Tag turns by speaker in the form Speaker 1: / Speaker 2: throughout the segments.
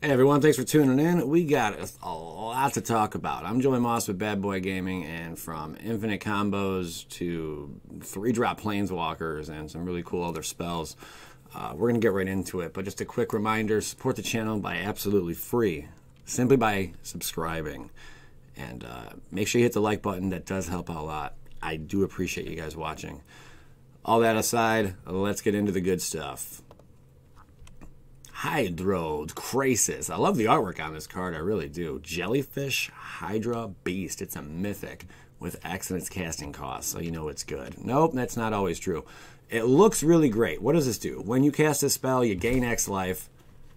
Speaker 1: Hey everyone, thanks for tuning in. We got a lot to talk about. I'm Joey Moss with Bad Boy Gaming, and from infinite combos to 3-drop planeswalkers and some really cool other spells, we're going to get right into it. But just a quick reminder, support the channel by absolutely free, simply by subscribing. And make sure you hit the like button. That does help out a lot. I do appreciate you guys watching. All that aside, let's get into the good stuff. Hydro Krasis. I love the artwork on this card, I really do. Jellyfish Hydra Beast. It's a mythic with X in its casting cost, so you know it's good. Nope, that's not always true. It looks really great. What does this do? When you cast a spell, you gain X life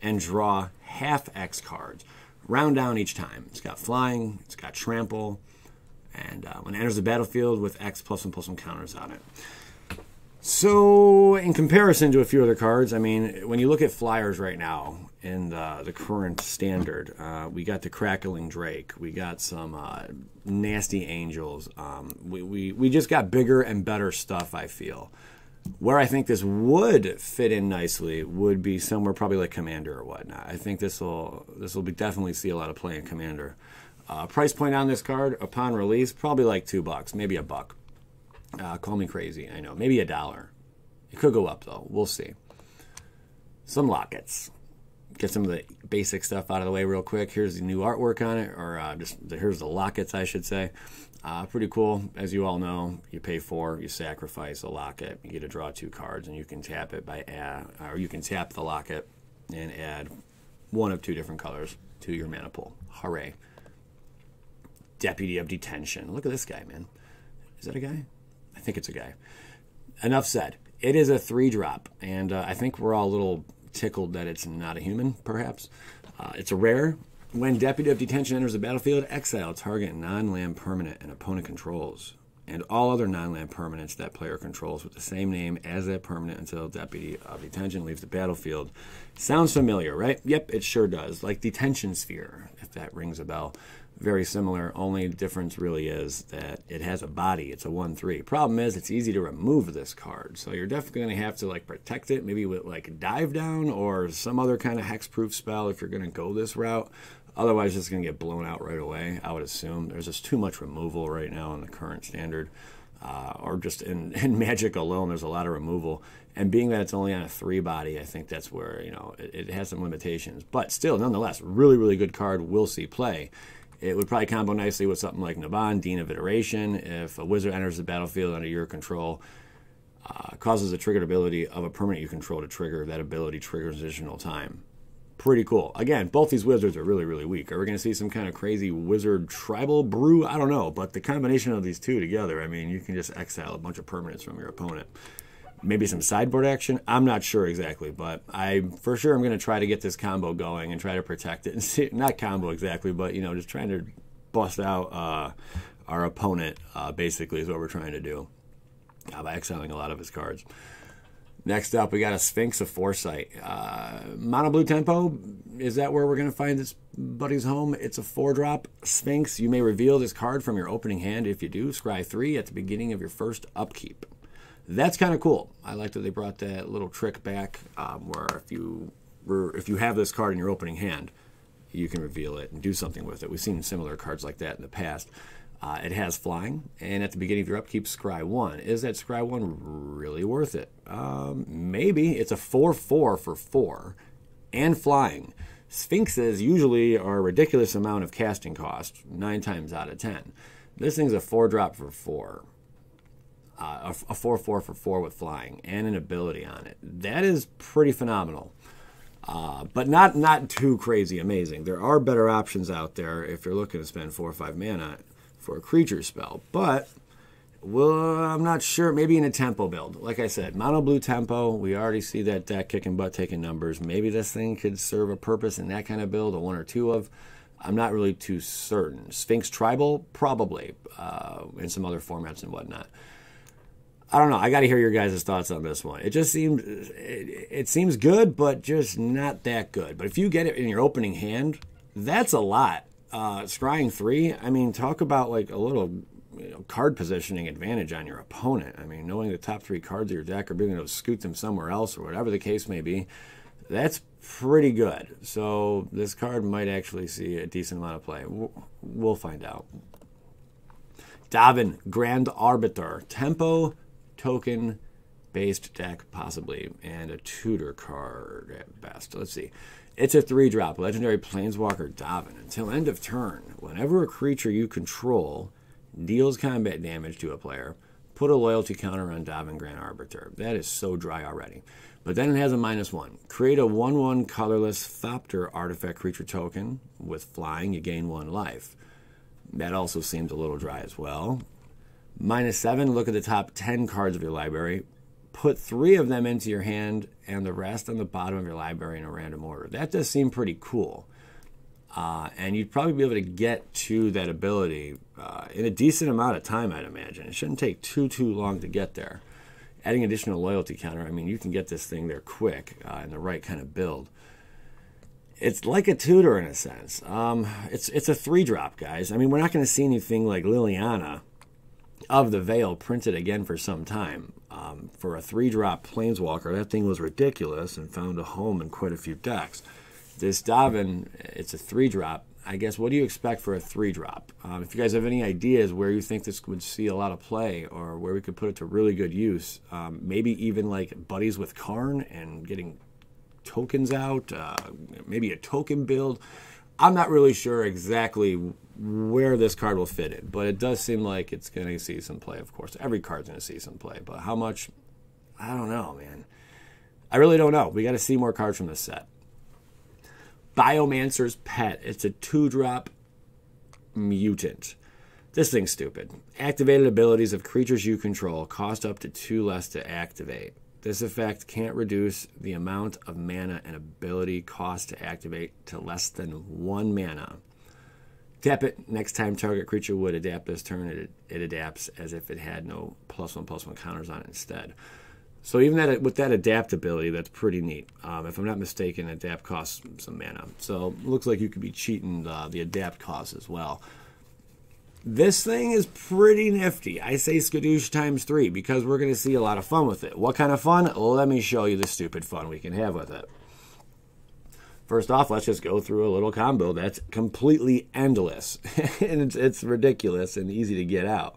Speaker 1: and draw half X cards. Round down each time. It's got flying, it's got trample, and when it enters the battlefield with X +1/+1 counters on it. So, in comparison to a few other cards, I mean, when you look at flyers right now in the current standard, we got the Crackling Drake, we got some nasty angels. We just got bigger and better stuff, I feel. Where I think this would fit in nicely would be somewhere probably like Commander or whatnot. I think this will definitely see a lot of play in Commander. Price point on this card upon release, probably like $2, maybe $1. Call me crazy, I know. Maybe $1. It could go up, though. We'll see. Some lockets. Get some of the basic stuff out of the way real quick. Here's the new artwork on it, or here's the lockets, I should say. Pretty cool. As you all know, you pay 4, you sacrifice a locket, you get to draw 2 cards, and you can tap it or you can tap the locket and add one of 2 different colors to your mana pool. Hooray. Deputy of Detention. Look at this guy, man. Is that a guy? I think it's a guy. Enough said. It is a 3-drop, and I think we're all a little tickled that it's not a human, perhaps. It's a rare. When Deputy of Detention enters the battlefield, exile target non-land permanent an opponent controls, and all other non-land permanents that player controls with the same name as that permanent until Deputy of Detention leaves the battlefield. Sounds familiar, right? Yep, it sure does. Like Detention Sphere, if that rings a bell. Very similar, only difference really is that it has a body. It's a 1/3. Problem is, it's easy to remove this card, so you're definitely going to have to like protect it, maybe with like Dive Down or some other kind of hexproof spell if you're going to go this route. Otherwise, it's going to get blown out right away, I would assume. There's just too much removal right now in the current standard, or just in Magic alone, there's a lot of removal. And being that it's only on a 3 body, I think that's where, you know, it has some limitations. But still, nonetheless, really, really good card. Will see play. It would probably combo nicely with something like Naban, Dean of Iteration. If a wizard enters the battlefield under your control, causes a triggered ability of a permanent you control to trigger, that ability triggers additional time. Pretty cool. Again, both these wizards are really, really weak. Are we going to see some kind of crazy wizard tribal brew? I don't know. But the combination of these two together, I mean, you can just exile a bunch of permanents from your opponent. Maybe some sideboard action. I'm not sure exactly, but for sure I'm going to try to get this combo going and try to protect it. And see, not combo exactly, but you know, just trying to bust out our opponent. Basically, is what we're trying to do by exiling a lot of his cards. Next up, we got a Sphinx of Foresight. Mono blue tempo. Is that where we're going to find this buddy's home? It's a 4-drop Sphinx. You may reveal this card from your opening hand. If you do, scry 3 at the beginning of your first upkeep. That's kind of cool. I like that they brought that little trick back, where if you have this card in your opening hand, you can reveal it and do something with it. We've seen similar cards like that in the past. It has flying, and at the beginning of your upkeep, scry 1. Is that scry 1 really worth it? Maybe. It's a 4/4 for 4 and flying. Sphinxes usually are a ridiculous amount of casting cost, 9 times out of 10. This thing's a 4-drop for 4. A 4/4 for 4 with flying and an ability on it. That is pretty phenomenal, but not too crazy amazing. There are better options out there if you're looking to spend 4 or 5 mana for a creature spell. But I'm not sure. Maybe in a tempo build, like I said, mono blue tempo. We already see that deck kicking butt, taking numbers. Maybe this thing could serve a purpose in that kind of build, a 1 or 2 of. I'm not really too certain. Sphinx tribal, probably, in some other formats and whatnot. I don't know. I got to hear your guys' thoughts on this one. It just seems it seems good, but just not that good. But if you get it in your opening hand, that's a lot. Scrying 3. I mean, talk about like a little card positioning advantage on your opponent. I mean, knowing the top 3 cards of your deck or being able to scoot them somewhere else or whatever the case may be. That's pretty good. So this card might actually see a decent amount of play. We'll find out. Davin, Grand Arbiter. Tempo token based deck, possibly, and a tutor card at best. Let's see. It's a 3-drop. Legendary Planeswalker Davin. Until end of turn, whenever a creature you control deals combat damage to a player, put a loyalty counter on Davin, Grand Arbiter. That is so dry already. But then it has a -1. Create a 1/1 colorless Thopter artifact creature token. With flying, you gain 1 life. That also seems a little dry as well. -7, look at the top 10 cards of your library. Put 3 of them into your hand and the rest on the bottom of your library in a random order. That does seem pretty cool. And you'd probably be able to get to that ability in a decent amount of time, I'd imagine. It shouldn't take too long to get there. Adding additional loyalty counter, I mean, you can get this thing there quick in the right kind of build. It's like a tutor in a sense. It's a 3-drop, guys. I mean, we're not going to see anything like Liliana of the Veil printed again for some time. For a 3-drop Planeswalker, that thing was ridiculous and found a home in quite a few decks. This Davin, it's a 3-drop. I guess, what do you expect for a 3-drop? If you guys have any ideas where you think this would see a lot of play or where we could put it to really good use, maybe even like buddies with Karn and getting tokens out, maybe a token build. I'm not really sure exactly where this card will fit in, but it does seem like it's going to see some play, of course. Every card's going to see some play, but how much? I don't know, man. I really don't know. We got to see more cards from this set. Biomancer's Pet. It's a 2-drop mutant. This thing's stupid. Activated abilities of creatures you control cost up to 2 less to activate. This effect can't reduce the amount of mana and ability cost to activate to less than 1 mana. Tap it. Next time target creature would adapt this turn, it adapts as if it had no +1/+1 counters on it instead. So even that, with that adaptability, that's pretty neat. If I'm not mistaken, adapt costs some mana. So it looks like you could be cheating the adapt costs as well. This thing is pretty nifty. I say Skadoosh ×3 because we're going to see a lot of fun with it. What kind of fun? Let me show you the stupid fun we can have with it. First off, let's just go through a little combo that's completely endless. And it's ridiculous and easy to get out.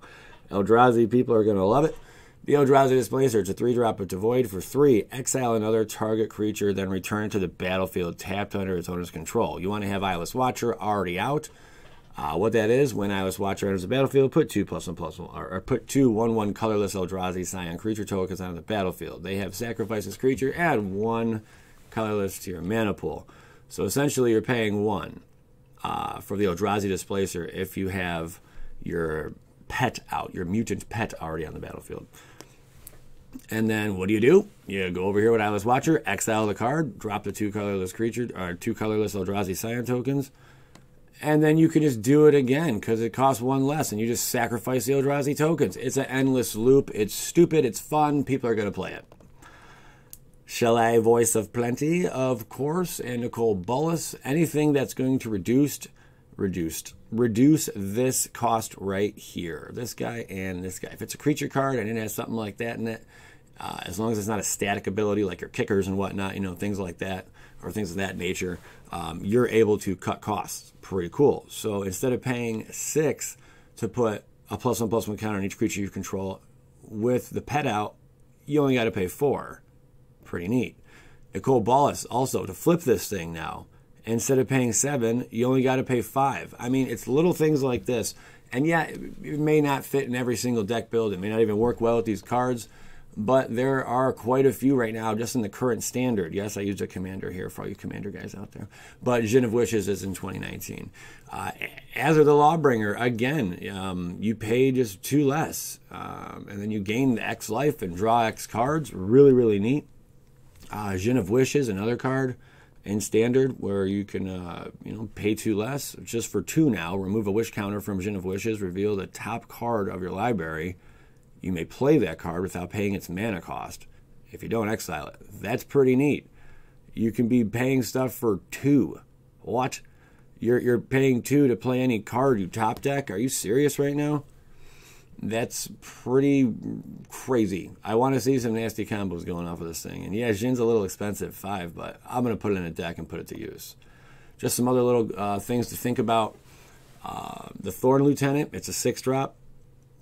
Speaker 1: Eldrazi people are going to love it. The Eldrazi Displacer, it's a 3-drop with Devoid for 3. Exile another target creature, then return it to the battlefield tapped under its owner's control. You want to have Eyeless Watcher already out. What that is, when Eyeless Watcher enters the battlefield, put 2 +1/+1, or put 2 1/1 colorless Eldrazi Scion creature tokens on the battlefield. They have sacrificed this creature, add 1 colorless to your mana pool. So essentially you're paying 1 for the Eldrazi Displacer if you have your pet out, your mutant pet already on the battlefield. And then what do? You go over here with Eyeless Watcher, exile the card, drop the 2 colorless creature, or 2 colorless Eldrazi Scion tokens, and then you can just do it again because it costs 1 less, and you just sacrifice the Eldrazi tokens. It's an endless loop. It's stupid. It's fun. People are going to play it. Shelly, Voice of Plenty, of course, and Nicole Bolas. Anything that's going to reduce this cost right here. This guy and this guy. If it's a creature card and it has something like that in it, as long as it's not a static ability like your kickers and whatnot, things like that, or things of that nature, you're able to cut costs. Pretty cool. So instead of paying 6 to put a +1/+1 counter on each creature you control, with the pet out, you only got to pay 4. Pretty neat. Nicole Bolas, also, to flip this thing now, instead of paying 7, you only got to pay 5. I mean, it's little things like this. And yeah, it may not fit in every single deck build. It may not even work well with these cards. But there are quite a few right now just in the current standard. Yes, I used a commander here for all you commander guys out there. But Djinn of Wishes is in 2019. Azure the Lawbringer, again, you pay just 2 less. And then you gain X life and draw X cards. Really, really neat. Djinn of Wishes, another card in standard where you can pay 2 less. Just for 2 now, remove a wish counter from Djinn of Wishes, reveal the top card of your library. You may play that card without paying its mana cost if you don't exile it. That's pretty neat. You can be paying stuff for 2. What? You're paying 2 to play any card you top deck? Are you serious right now? That's pretty crazy. I want to see some nasty combos going off of this thing. And yeah, Jin's a little expensive, 5, but I'm going to put it in a deck and put it to use. Just some other little things to think about. The Thorn Lieutenant, it's a 6-drop.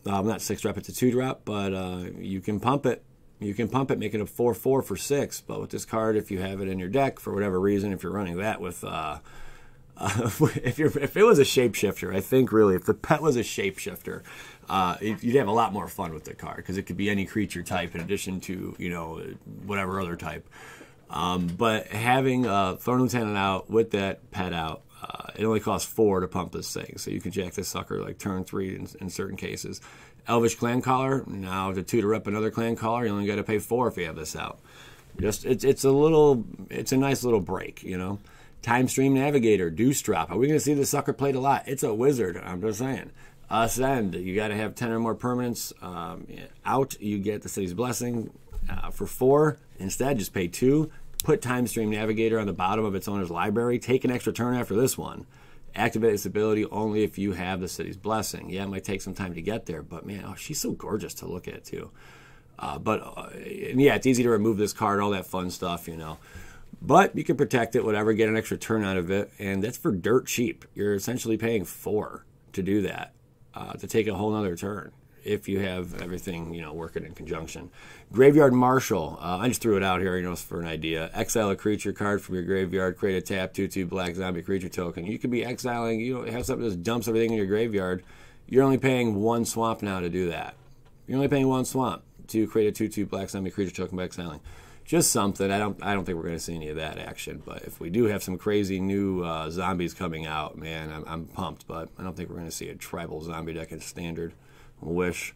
Speaker 1: Not 6-drop, it's a 2-drop, but you can pump it. You can pump it, make it a 4/4 for 6. But with this card, if you have it in your deck for whatever reason, if you're running that with, if it was a shapeshifter, I think really, if the pet was a shapeshifter, you'd have a lot more fun with the card because it could be any creature type in addition to whatever other type. But having Thorn Lieutenant out with that pet out, it only costs 4 to pump this thing, so you can jack this sucker like turn 3 in certain cases. Elvish Clan Caller, now to tutor up another Clan Caller, you only got to pay 4 if you have this out. Just it's a nice little break, Time Stream Navigator, Deuce Drop. Are we going to see this sucker played a lot? It's a wizard, I'm just saying. Ascend, you got to have 10 or more permanents out. You get the City's Blessing for 4. Instead, just pay 2. Put Time Stream Navigator on the bottom of its owner's library. Take an extra turn after this one. Activate its ability only if you have the City's Blessing. Yeah, it might take some time to get there, but man, she's so gorgeous to look at too. Yeah, it's easy to remove this card, all that fun stuff, But you can protect it, whatever, get an extra turn out of it, and that's for dirt cheap. You're essentially paying 4 to do that, to take a whole nother turn if you have everything, working in conjunction. Graveyard Marshal, I just threw it out here, for an idea. Exile a creature card from your graveyard, create a tap, 2/2 black zombie creature token. You could be exiling, have something that just dumps everything in your graveyard. You're only paying 1 swamp now to do that. You're only paying 1 swamp to create a 2/2 black zombie creature token by exiling. Just something. I don't think we're going to see any of that action. But if we do have some crazy new zombies coming out, man, I'm pumped. But I don't think we're going to see a tribal zombie deck in standard. Wish.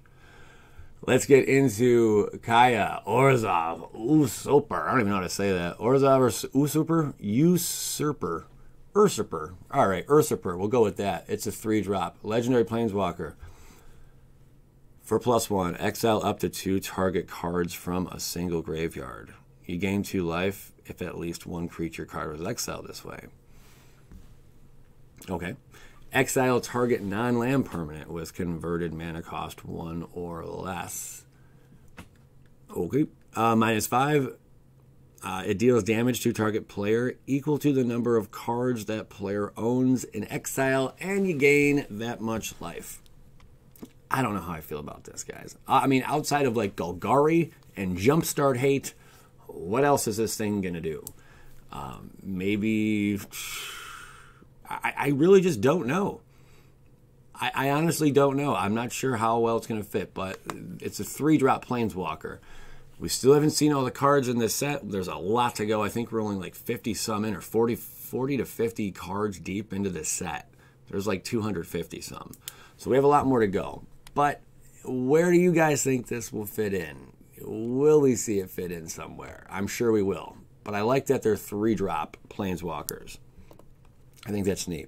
Speaker 1: Let's get into Kaya, Orzhov, Usurper. I don't even know how to say that. Orzhov or Usurper? Usurper. All right, Usurper. We'll go with that. It's a 3-drop. Legendary Planeswalker. For +1, exile up to 2 target cards from a single graveyard. You gain 2 life if at least 1 creature card was exiled this way. Okay. Exile target non-land permanent with converted mana cost 1 or less. Okay. -5. It deals damage to target player equal to the number of cards that player owns in exile, and you gain that much life. I don't know how I feel about this, guys. I mean, outside of like Golgari and Jumpstart Hate, what else is this thing going to do? Maybe... I really just don't know. I honestly don't know. I'm not sure how well it's going to fit, but it's a 3-drop Planeswalker. We still haven't seen all the cards in this set. There's a lot to go. I think we're only like 50-some in, or 40 to 50 cards deep into this set. There's like 250 some. So we have a lot more to go. But where do you guys think this will fit in? Will we see it fit in somewhere? I'm sure we will. But I like that they're 3-drop Planeswalkers. I think that's neat.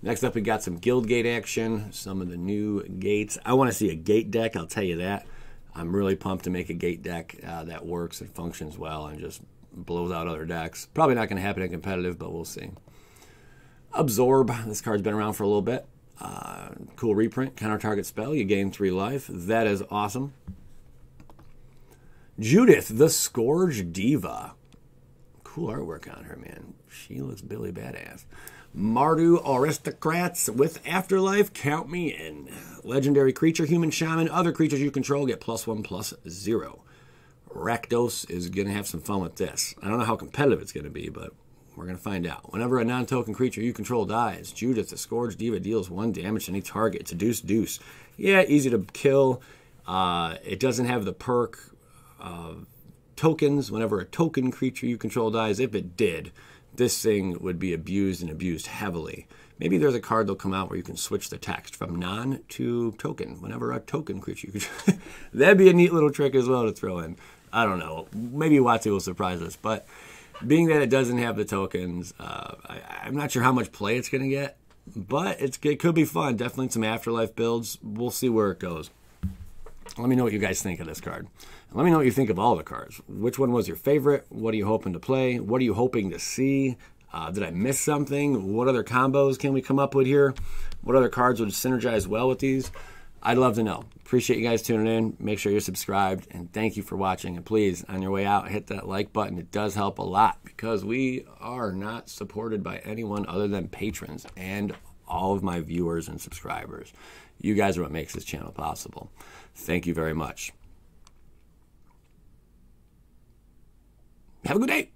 Speaker 1: Next up, we got some Guildgate action, some of the new gates. I want to see a gate deck, I'll tell you that. I'm really pumped to make a gate deck that works and functions well and just blows out other decks. Probably not going to happen in competitive, but we'll see. Absorb. This card's been around for a little bit. Cool reprint. Counter target spell. You gain 3 life. That is awesome. Judith, the Scourge Diva. Cool artwork on her, man. She looks Billy badass. Mardu Aristocrats with Afterlife. Count me in. Legendary creature, human shaman. Other creatures you control get +1/+0. Rakdos is going to have some fun with this. I don't know how competitive it's going to be, but we're going to find out. Whenever a non-token creature you control dies, Judith, the Scourge Diva, deals 1 damage to any target. It's a deuce. Yeah, easy to kill. It doesn't have the perk of tokens. Whenever a token creature you control dies, if it did, this thing would be abused and abused heavily. Maybe there's a card that'll come out where you can switch the text from non to token whenever a token creature you control. That'd be a neat little trick as well to throw in. I don't know. Maybe Watu will surprise us. But being that it doesn't have the tokens, I'm not sure how much play it's going to get. But it could be fun. Definitely some Afterlife builds. We'll see where it goes. Let me know what you guys think of this card. And let me know what you think of all the cards. Which one was your favorite? What are you hoping to play? What are you hoping to see? Did I miss something? What other combos can we come up with here? What other cards would synergize well with these? I'd love to know. Appreciate you guys tuning in. Make sure you're subscribed, and thank you for watching. And please, on your way out, hit that like button. It does help a lot because we are not supported by anyone other than patrons and all of my viewers and subscribers. You guys are what makes this channel possible. Thank you very much. Have a good day.